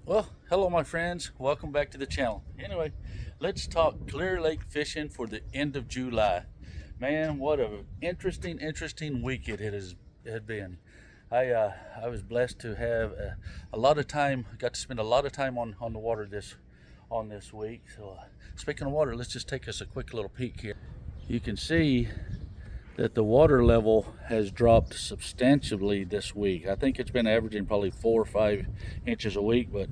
Well, hello, my friends. Welcome back to the channel. Anyway, let's talk Clear Lake fishing for the end of July. Man, what a interesting week it had been. I was blessed to have a lot of time. Got to spend a lot of time on the water this week. So, speaking of water, let's just take us a quick little peek here. You can see that the water level has dropped substantially this week. I think it's been averaging probably 4 or 5 inches a week, but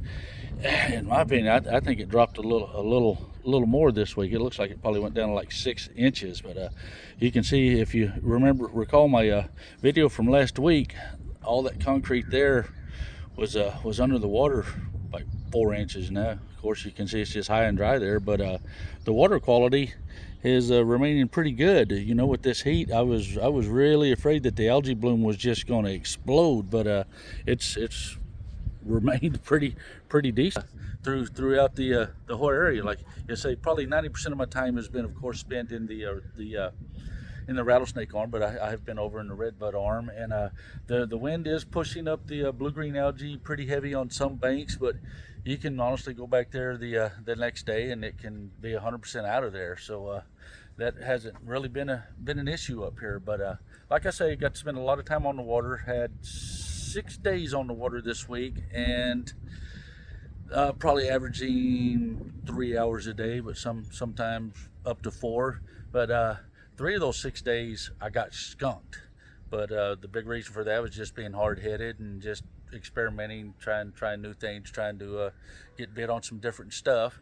in my opinion, I think it dropped a little more this week. It looks like it probably went down to like 6 inches. But you can see, if you recall my video from last week, all that concrete there was under the water like 4 inches now. Of course, you can see it's just high and dry there, but the water quality is remaining pretty good. You know, with this heat, I was really afraid that the algae bloom was just going to explode, but it's remained pretty decent throughout the whole area. Like you say, probably 90% of my time has been, of course, spent in the rattlesnake arm, but I have been over in the redbud arm, and the wind is pushing up the blue-green algae pretty heavy on some banks, but you can honestly go back there the next day and it can be 100% out of there. So that hasn't really been an issue up here. But like I say, got to spend a lot of time on the water. Had 6 days on the water this week, and probably averaging 3 hours a day, but sometimes up to 4. But 3 of those 6 days I got skunked. But the big reason for that was just being hard-headed and just experimenting, trying new things, trying to get bit on some different stuff.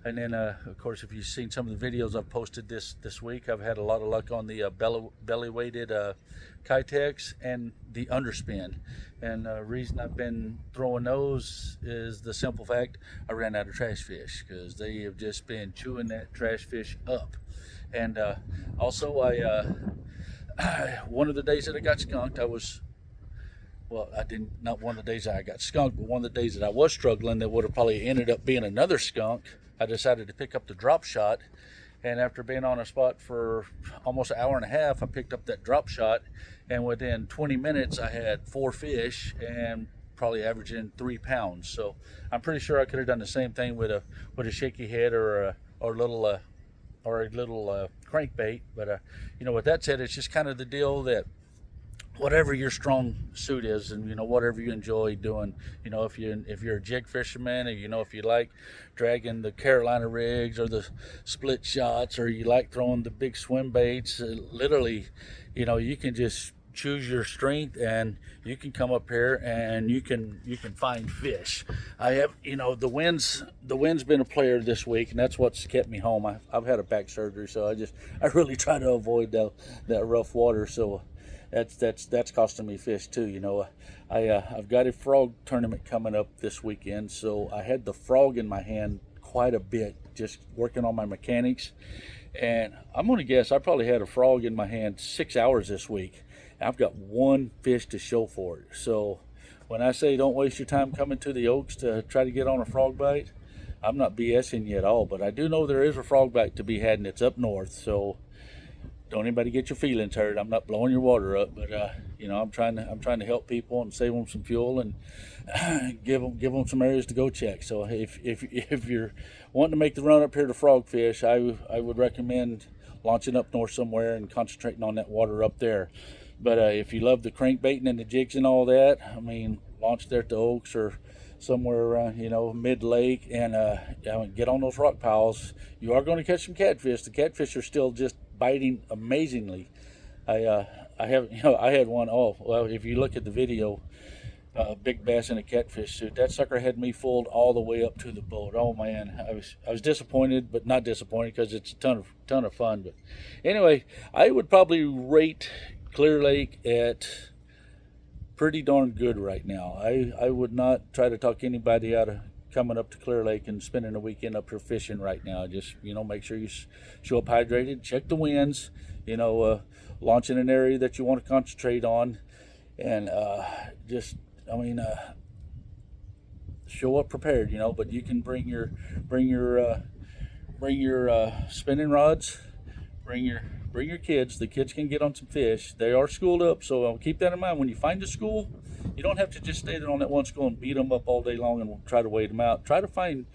And then, of course, if you've seen some of the videos I've posted this week, I've had a lot of luck on the belly-weighted Kitex and the underspin. And the reason I've been throwing those is the simple fact I ran out of trash fish, because they have just been chewing that trash fish up. And also, one of the days that I got skunked, I didn't, not one of the days that I got skunked, but one of the days that I was struggling that would have probably ended up being another skunk. I decided to pick up the drop shot, and after being on a spot for almost an hour and a half, I picked up that drop shot, and within 20 minutes I had 4 fish and probably averaging 3 pounds. So I'm pretty sure I could have done the same thing with a shaky head or a little crankbait. But with that said, it's just kind of the deal that whatever your strong suit is, and whatever you enjoy doing, if you're a jig fisherman, and if you like dragging the Carolina rigs or the split shots, or you like throwing the big swim baits, literally, you can just choose your strength, and you can come up here and you can find fish. I have, the wind's been a player this week, and that's what's kept me home. I've had a back surgery, so I really try to avoid that rough water. So that's costing me fish too. I've got a frog tournament coming up this weekend, so I had the frog in my hand quite a bit, just working on my mechanics. And I'm going to guess I probably had a frog in my hand 6 hours this week. I've got one fish to show for it. So when I say don't waste your time coming to the Oaks to try to get on a frog bite, I'm not BSing you at all. But I do know there is a frog bite to be had, and it's up north. So don't anybody get your feelings hurt. I'm not blowing your water up, but I'm trying to help people and save them some fuel, and give them some areas to go check. So if you're wanting to make the run up here to frogfish, I would recommend launching up north somewhere and concentrating on that water up there. But if you love the crankbaiting and the jigs and all that, I mean, launch there at the Oaks or somewhere around, mid-lake, and get on those rock piles. You are going to catch some catfish. The catfish are still just biting amazingly. I had one. Oh well, if you look at the video, big bass in a catfish suit. That sucker had me fooled all the way up to the boat. Oh man, I was disappointed, but not disappointed, because it's a ton of fun. But anyway, I would probably rate Clear Lake at pretty darn good right now. I would not try to talk anybody out of coming up to Clear Lake and spending a weekend up here fishing right now. Just make sure you show up hydrated, check the winds, launch in an area that you want to concentrate on, and show up prepared. But you can bring your spinning rods, bring your bring your kids. The kids can get on some fish. They are schooled up, so keep that in mind. When you find a school, you don't have to just stay there on that one school and beat them up all day long and try to wait them out. Try to find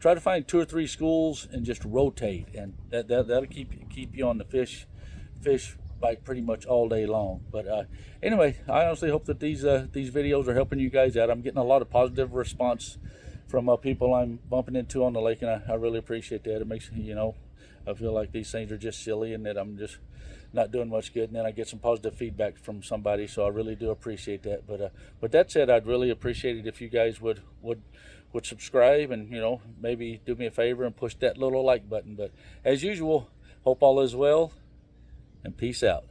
2 or 3 schools and just rotate, and that'll keep you on the fish bite pretty much all day long. But anyway, I honestly hope that these videos are helping you guys out. I'm getting a lot of positive response from people I'm bumping into on the lake, and I really appreciate that. It makes, I feel like these things are just silly and that I'm just not doing much good, and then I get some positive feedback from somebody, so I really do appreciate that. But that said, I'd really appreciate it if you guys would subscribe and maybe do me a favor and push that little like button. But as usual, hope all is well, and peace out.